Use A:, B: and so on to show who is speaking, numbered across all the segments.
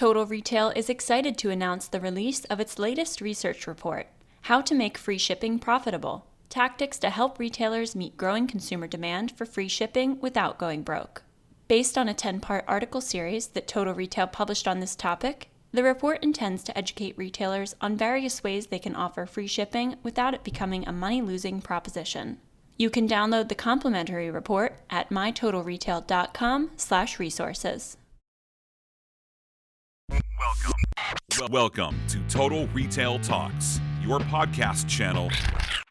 A: Total Retail is excited to announce the release of its latest research report, How to Make Free Shipping Profitable: Tactics to Help Retailers Meet Growing Consumer Demand for Free Shipping Without Going Broke. Based on a 10-part article series that Total Retail published on this topic, the report intends to educate retailers on various ways they can offer free shipping without it becoming a money-losing proposition. You can download the complimentary report at mytotalretail.com/resources.
B: Welcome to Total Retail Talks, your podcast channel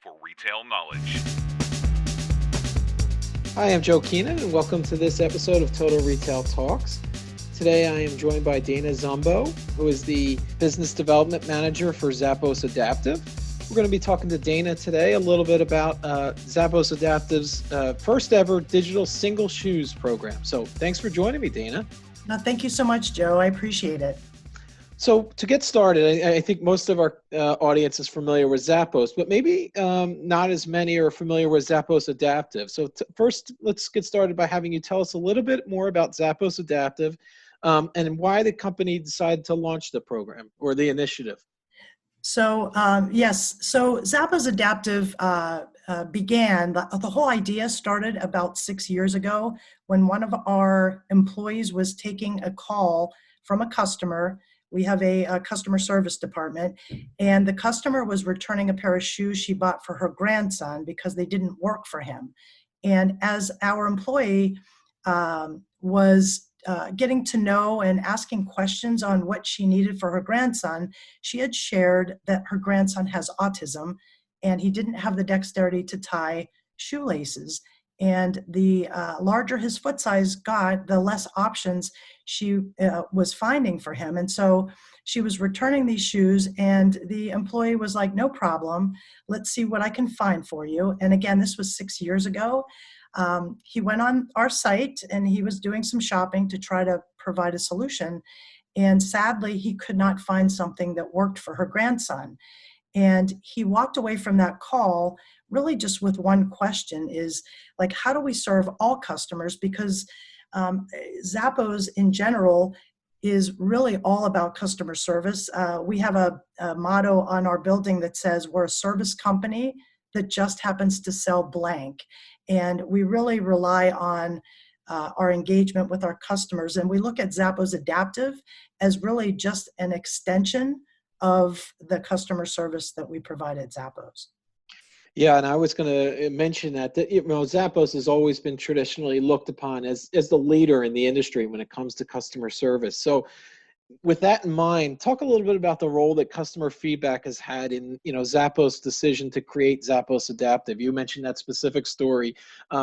B: for retail knowledge.
C: Hi, I'm Joe Keenan, and welcome to this episode of Total Retail Talks. Today I am joined by Dana Zumbo, who is the Business Development Manager for Zappos Adaptive. We're going to be talking to Dana today a little bit about Zappos Adaptive's first ever digital single shoes program. So thanks for joining me, Dana.
D: No, thank you so much, Joe. I appreciate it.
C: So to get started, I think most of our audience is familiar with Zappos, but maybe not as many are familiar with Zappos Adaptive. So first, let's get started by having you tell us a little bit more about Zappos Adaptive and why the company decided to launch the program or the initiative.
D: So yes, so Zappos Adaptive began, the whole idea started about 6 years ago when one of our employees was taking a call from a customer. We have a customer service department, and the customer was returning a pair of shoes she bought for her grandson because they didn't work for him. And as our employee was getting to know and asking questions on what she needed for her grandson, she had shared that her grandson has autism and he didn't have the dexterity to tie shoelaces. And the larger his foot size got, the less options she was finding for him. And so she was returning these shoes, and the employee was like, no problem, let's see what I can find for you. And again, this was 6 years ago. He went on our site and he was doing some shopping to try to provide a solution. And sadly, he could not find something that worked for her grandson. And he walked away from that call really just with one question, is like, how do we serve all customers? Because Zappos in general is really all about customer service. We have a motto on our building that says we're a service company that just happens to sell blank. And we really rely on our engagement with our customers. And we look at Zappos Adaptive as really just an extension of the customer service that we provide at Zappos.
C: Yeah, and I was going to mention that Zappos has always been traditionally looked upon as the leader in the industry when it comes to customer service. So with that in mind, talk a little bit about the role that customer feedback has had in Zappos' decision to create Zappos Adaptive. You mentioned that specific story,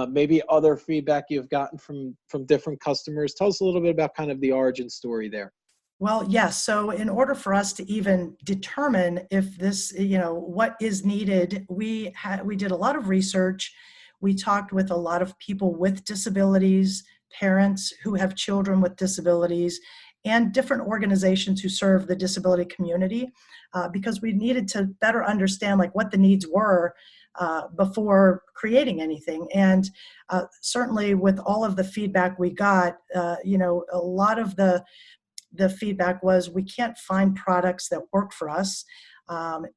C: maybe other feedback you've gotten from different customers. Tell us a little bit about kind of the origin story there.
D: Well, yes. So in order for us to even determine if this, what is needed, we did a lot of research. We talked with a lot of people with disabilities, parents who have children with disabilities, and different organizations who serve the disability community, because we needed to better understand what the needs were before creating anything. And certainly with all of the feedback we got, a lot of the feedback was we can't find products that work for us.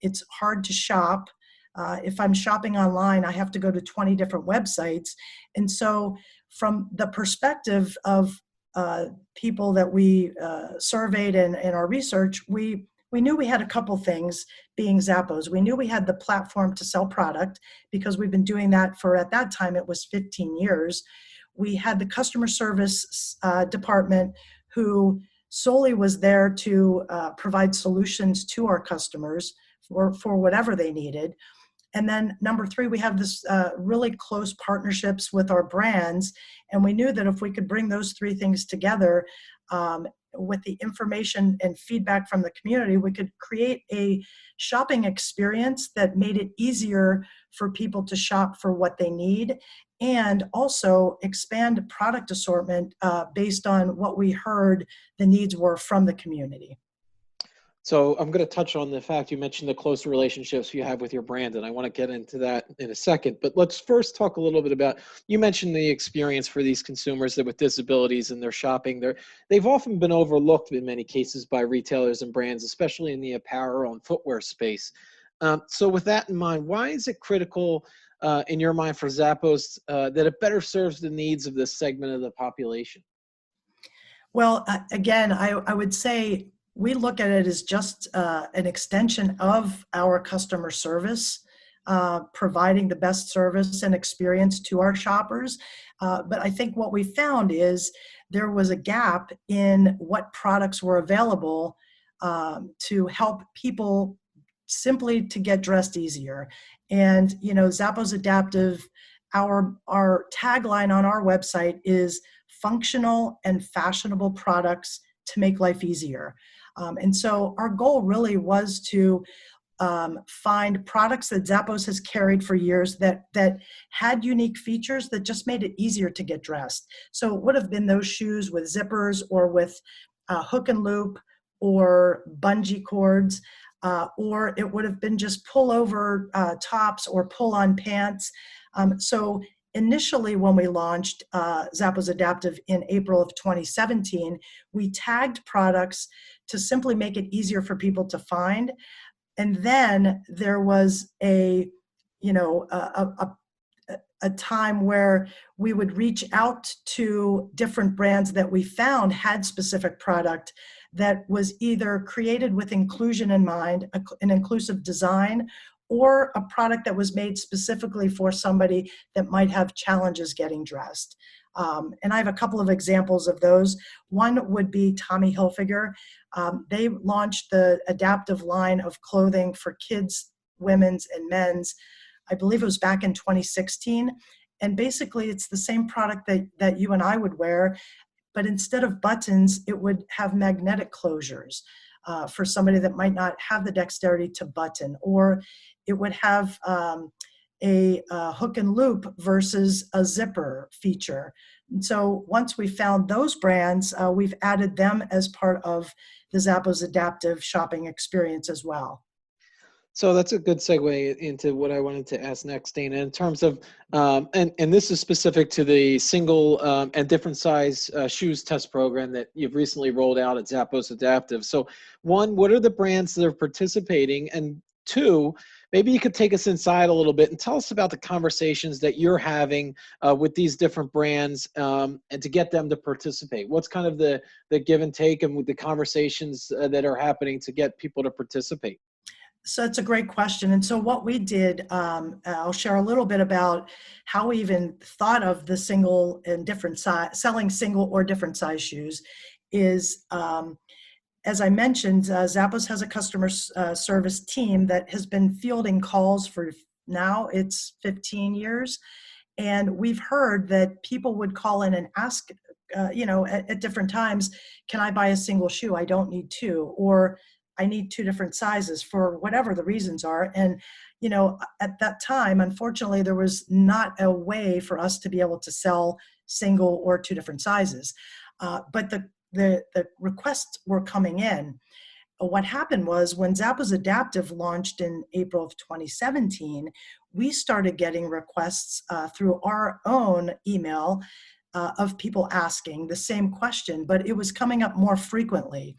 D: It's hard to shop. If I'm shopping online, I have to go to 20 different websites. And so from the perspective of people that we surveyed in our research, we knew we had a couple things being Zappos. We knew we had the platform to sell product because we've been doing that for, at that time, it was 15 years. We had the customer service department who solely was there to provide solutions to our customers for whatever they needed. And then number three, we have this really close partnerships with our brands. And we knew that if we could bring those three things together with the information and feedback from the community, we could create a shopping experience that made it easier for people to shop for what they need, and also expand product assortment based on what we heard the needs were from the community.
C: So I'm going to touch on the fact you mentioned the close relationships you have with your brand, and I want to get into that in a second. But let's first talk a little bit about, you mentioned the experience for these consumers that with disabilities and their shopping. They've often been overlooked in many cases by retailers and brands, especially in the apparel and footwear space. So with that in mind, why is it critical in your mind for Zappos that it better serves the needs of this segment of the population?
D: Well, again, I would say we look at it as just an extension of our customer service, providing the best service and experience to our shoppers. But I think what we found is there was a gap in what products were available to help people simply to get dressed easier. And, Zappos Adaptive, our tagline on our website is functional and fashionable products to make life easier. And so our goal really was to find products that Zappos has carried for years that had unique features that just made it easier to get dressed. So it would have been those shoes with zippers or with hook and loop or bungee cords, or it would have been just pull over tops or pull on pants. So initially, when we launched Zappos Adaptive in April of 2017, we tagged products to simply make it easier for people to find. And then there was a time where we would reach out to different brands that we found had specific product that was either created with inclusion in mind, an inclusive design, or a product that was made specifically for somebody that might have challenges getting dressed. And I have a couple of examples of those. One would be Tommy Hilfiger. They launched the Adaptive line of clothing for kids, women's, and men's. I believe it was back in 2016. And basically, it's the same product that you and I would wear, but instead of buttons, it would have magnetic closures for somebody that might not have the dexterity to button, or it would have a hook and loop versus a zipper feature. And so once we found those brands, we've added them as part of the Zappos Adaptive shopping experience as well.
C: So that's a good segue into what I wanted to ask next, Dana, in terms of, and this is specific to the single and different size shoes test program that you've recently rolled out at Zappos Adaptive. So one, what are the brands that are participating? And two, maybe you could take us inside a little bit and tell us about the conversations that you're having with these different brands and to get them to participate. What's kind of the give and take and with the conversations that are happening to get people to participate?
D: So that's a great question. And so what we did, I'll share a little bit about how we even thought of the single and different size, selling single or different size shoes is, as I mentioned, Zappos has a customer service team that has been fielding calls for now it's 15 years. And we've heard that people would call in and ask, at different times, can I buy a single shoe? I don't need two. Or I need two different sizes for whatever the reasons are. And, at that time, unfortunately, there was not a way for us to be able to sell single or two different sizes. But the requests were coming in. What happened was when Zappos Adaptive launched in April of 2017, we started getting requests through our own email of people asking the same question, but it was coming up more frequently.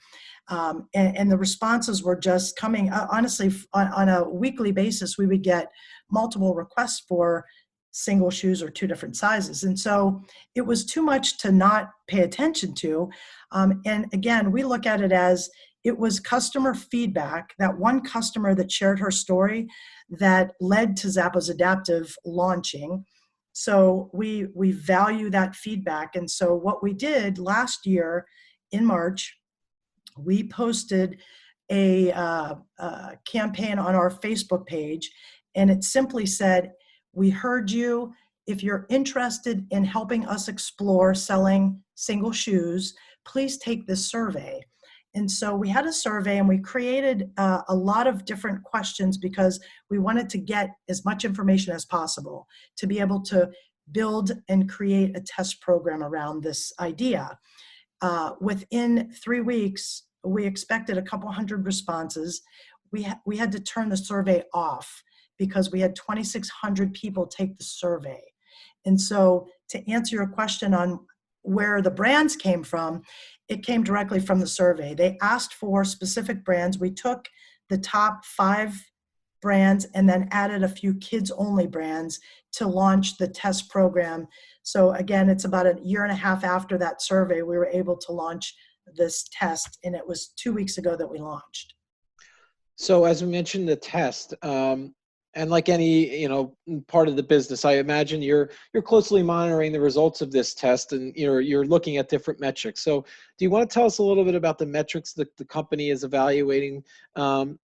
D: And the responses were just coming, honestly, on a weekly basis, we would get multiple requests for single shoes or two different sizes. And so it was too much to not pay attention to. And again, we look at it as it was customer feedback, that one customer that shared her story that led to Zappos Adaptive launching. So we value that feedback. And so what we did last year in March, we posted a campaign on our Facebook page, and it simply said, we heard you. If you're interested in helping us explore selling single shoes, please take this survey. And so we had a survey and we created a lot of different questions because we wanted to get as much information as possible to be able to build and create a test program around this idea. Within 3 weeks, we expected a couple hundred responses. We had to turn the survey off because we had 2,600 people take the survey. And so to answer your question on where the brands came from, it came directly from the survey. They asked for specific brands. We took the top 5 brands and then added a few kids-only brands to launch the test program. So again, it's about a year and a half after that survey, we were able to launch this test, and it was 2 weeks ago that we launched.
C: So as we mentioned, the test, and like any part of the business, I imagine you're closely monitoring the results of this test, and you're looking at different metrics. So do you want to tell us a little bit about the metrics that the company is evaluating,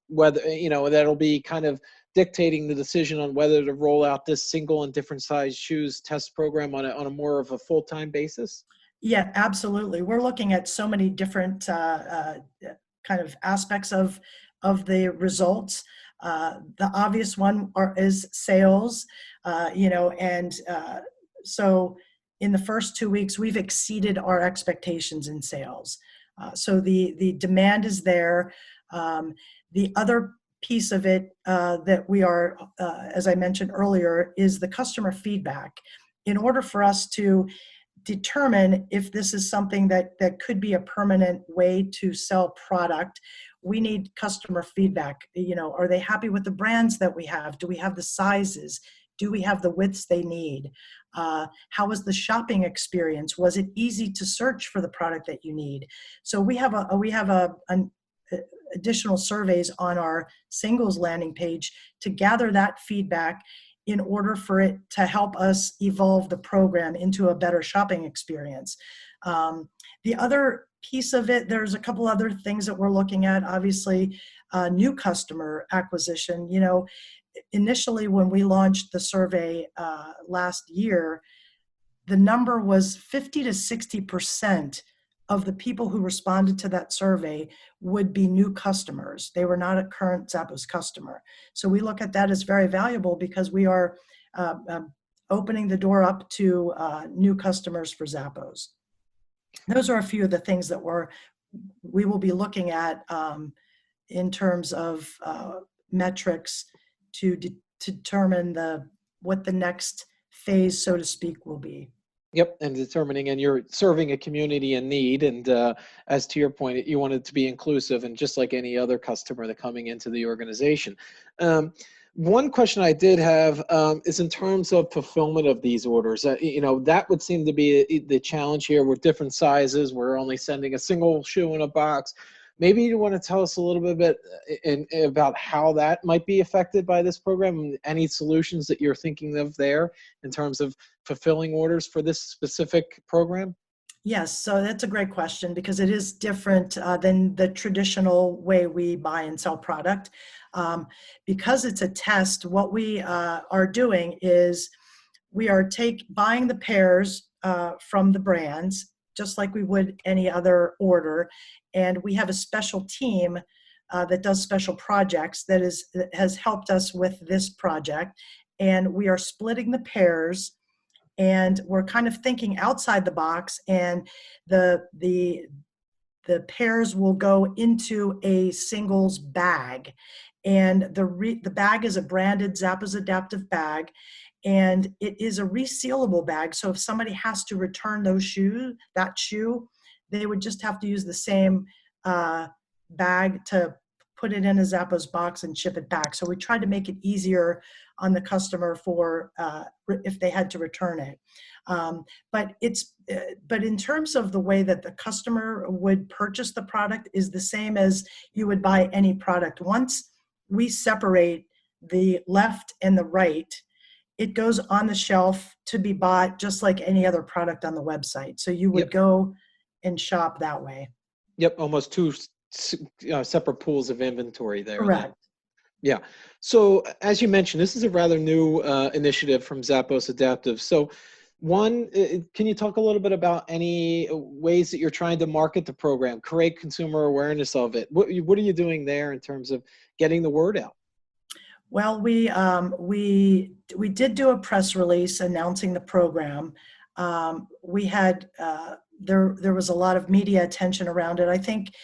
C: whether that'll be kind of dictating the decision on whether to roll out this single and different size shoes test program on a more of a full-time basis?
D: Yeah, absolutely. We're looking at so many different kind of aspects of the results. The obvious one is sales, so in the first 2 weeks, we've exceeded our expectations in sales. So the demand is there. The other piece of it that we are, as I mentioned earlier, is the customer feedback. In order for us to determine if this is something that could be a permanent way to sell product, we need customer feedback. Are they happy with the brands that we have? Do we have the sizes? Do we have the widths they need? How was the shopping experience? Was it easy to search for the product that you need? So we have an additional surveys on our singles landing page to gather that feedback in order for it to help us evolve the program into a better shopping experience. The other piece of it, there's a couple other things that we're looking at. Obviously, new customer acquisition. Initially when we launched the survey last year, the number was 50 to 60% of the people who responded to that survey would be new customers. They were not a current Zappos customer. So we look at that as very valuable because we are opening the door up to new customers for Zappos. Those are a few of the things that we will be looking at in terms of metrics to determine what the next phase, so to speak, will be.
C: Yep, and determining, and you're serving a community in need, and as to your point, you want it to be inclusive, and just like any other customer that coming into the organization. One question I did have is in terms of fulfillment of these orders. That would seem to be the challenge here with different sizes. We're only sending a single shoe in a box. Maybe you want to tell us a little bit about how that might be affected by this program, and any solutions that you're thinking of there in terms of fulfilling orders for this specific program?
D: Yes, so that's a great question because it is different than the traditional way we buy and sell product. Because it's a test, what we are doing is we are buying the pairs from the brands, just like we would any other order. And we have a special team that does special projects that has helped us with this project. And we are splitting the pairs, and we're kind of thinking outside the box, and the pairs will go into a singles bag. And the bag is a branded Zappos Adaptive bag, and it is a resealable bag. So if somebody has to return that shoe, they would just have to use the same bag to put it in a Zappos box and ship it back. So we tried to make it easier on the customer for if they had to return it. But in terms of the way that the customer would purchase the product is the same as you would buy any product. Once we separate the left and the right, it goes on the shelf to be bought just like any other product on the website. So you would go and shop that way.
C: Yep, almost two separate pools of inventory there.
D: Correct.
C: Yeah. So as you mentioned, this is a rather new initiative from Zappos Adaptive. So one, can you talk a little bit about any ways that you're trying to market the program, create consumer awareness of it? What are you doing there in terms of getting the word out?
D: Well, we did do a press release announcing the program. We had there was a lot of media attention around it. I think,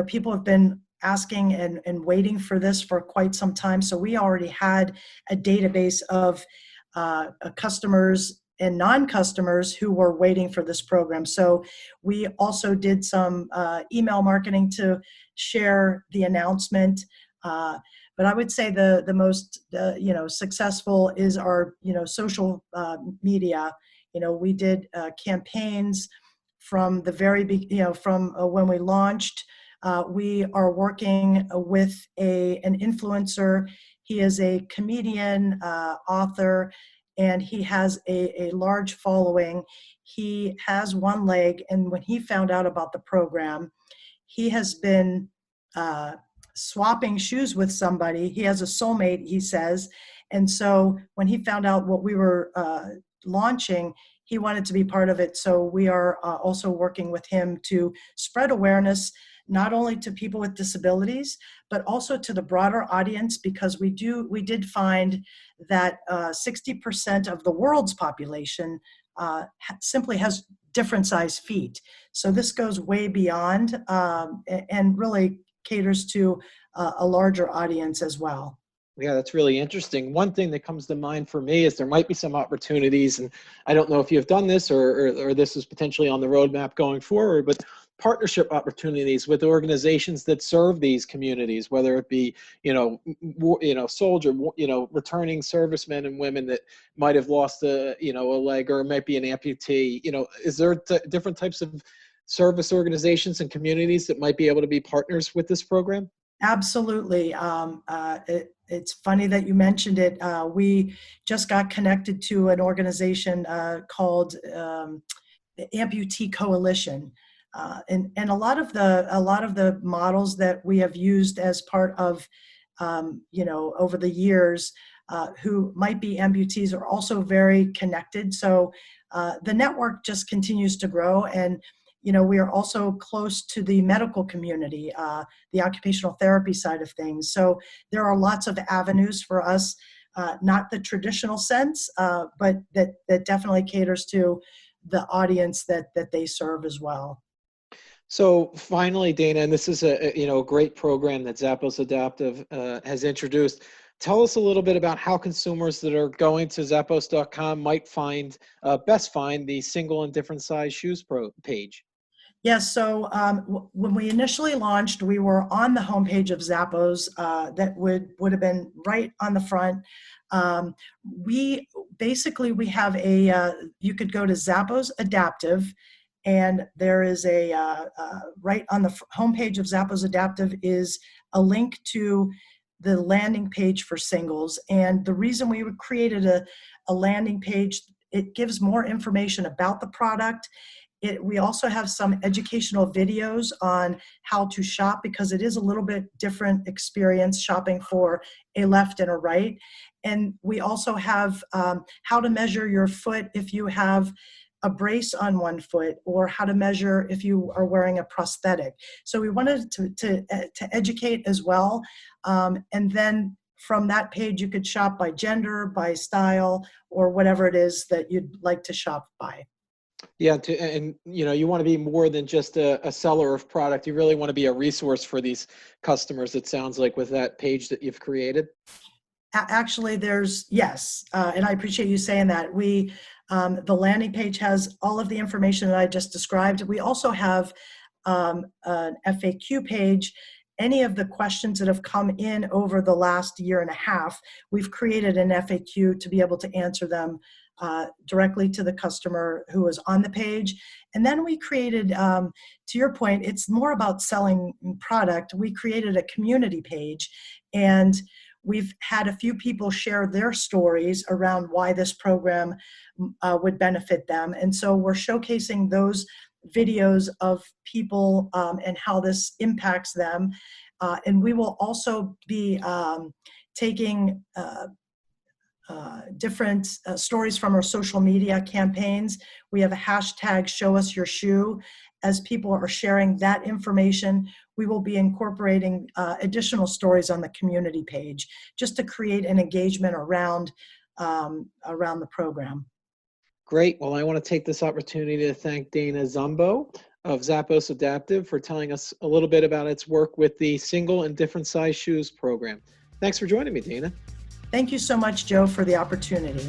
D: people have been asking and waiting for this for quite some time. So we already had a database of customers and non-customers who were waiting for this program. So we also did some email marketing to share the announcement. But I would say the most successful is our social media. We did campaigns from the very from when we launched. We are working with an influencer. He is a comedian, author, and he has a large following. He has one leg, and when he found out about the program, he has been swapping shoes with somebody. He has a soulmate, he says. And so when he found out what we were launching, he wanted to be part of it. So we are also working with him to spread awareness, not only to people with disabilities, but also to the broader audience, because we did find that 60% of the world's population simply has different size feet. So this goes way beyond and really caters to a larger audience as well.
C: Yeah, that's really interesting. One thing that comes to mind for me is there might be some opportunities, and I don't know if you've done this or this is potentially on the roadmap going forward, but partnership opportunities with organizations that serve these communities, whether it be, soldier, returning servicemen and women that might have lost a leg, or it might be an amputee. Is there different types of service organizations and communities that might be able to be partners with this program?
D: Absolutely. It's funny that you mentioned it. We just got connected to an organization called the Amputee Coalition, and a lot of the models that we have used as part of over the years who might be amputees are also very connected. So the network just continues to grow, and we are also close to the medical community, the occupational therapy side of things. So there are lots of avenues for us, not the traditional sense, but that definitely caters to the audience that they serve as well.
C: So finally, Dana, and this is a great program that Zappos Adaptive has introduced. Tell us a little bit about how consumers that are going to Zappos.com might best find the single and different size shoes page.
D: Yes, so when we initially launched, we were on the homepage of Zappos that would have been right on the front. We have you could go to Zappos Adaptive, and there is right on the homepage of Zappos Adaptive is a link to the landing page for singles. And the reason we created a landing page, it gives more information about the product. We also have some educational videos on how to shop, because it is a little bit different experience shopping for a left and a right. And we also have how to measure your foot if you have a brace on one foot, or how to measure if you are wearing a prosthetic. So we wanted to educate as well. And then from that page, you could shop by gender, by style, or whatever it is that you'd like to shop by.
C: Yeah, you want to be more than just a seller of product. You really want to be a resource for these customers, it sounds like, with that page that you've created.
D: Actually, yes, and I appreciate you saying that. The landing page has all of the information that I just described. We also have an FAQ page. Any of the questions that have come in over the last year and a half, we've created an FAQ to be able to answer them directly to the customer who is on the page. And then we created, to your point, it's more about selling product. We created a community page, and we've had a few people share their stories around why this program would benefit them. And so we're showcasing those videos of people and how this impacts them. And we will also be taking different stories from our social media campaigns. We have a hashtag Show Us Your Shoe. As people are sharing that information, we will be incorporating additional stories on the community page, just to create an engagement around the program.
C: Great. Well, I want to take this opportunity to thank Dana Zumbo of Zappos Adaptive, for telling us a little bit about its work with the single and different size shoes program. Thanks for joining me, Dana.
D: Thank you so much, Joe, for the opportunity.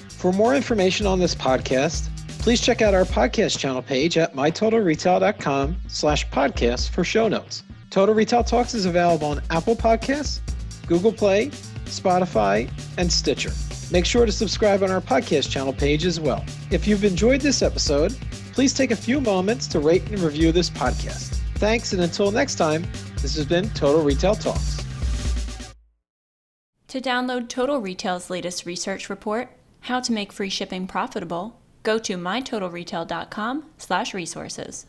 C: For more information on this podcast, please check out our podcast channel page at mytotalretail.com/podcast for show notes. Total Retail Talks is available on Apple Podcasts, Google Play, Spotify, and Stitcher. Make sure to subscribe on our podcast channel page as well. If you've enjoyed this episode, please take a few moments to rate and review this podcast. Thanks, and until next time, this has been Total Retail Talks.
A: To download Total Retail's latest research report, How to Make Free Shipping Profitable, go to mytotalretail.com/resources.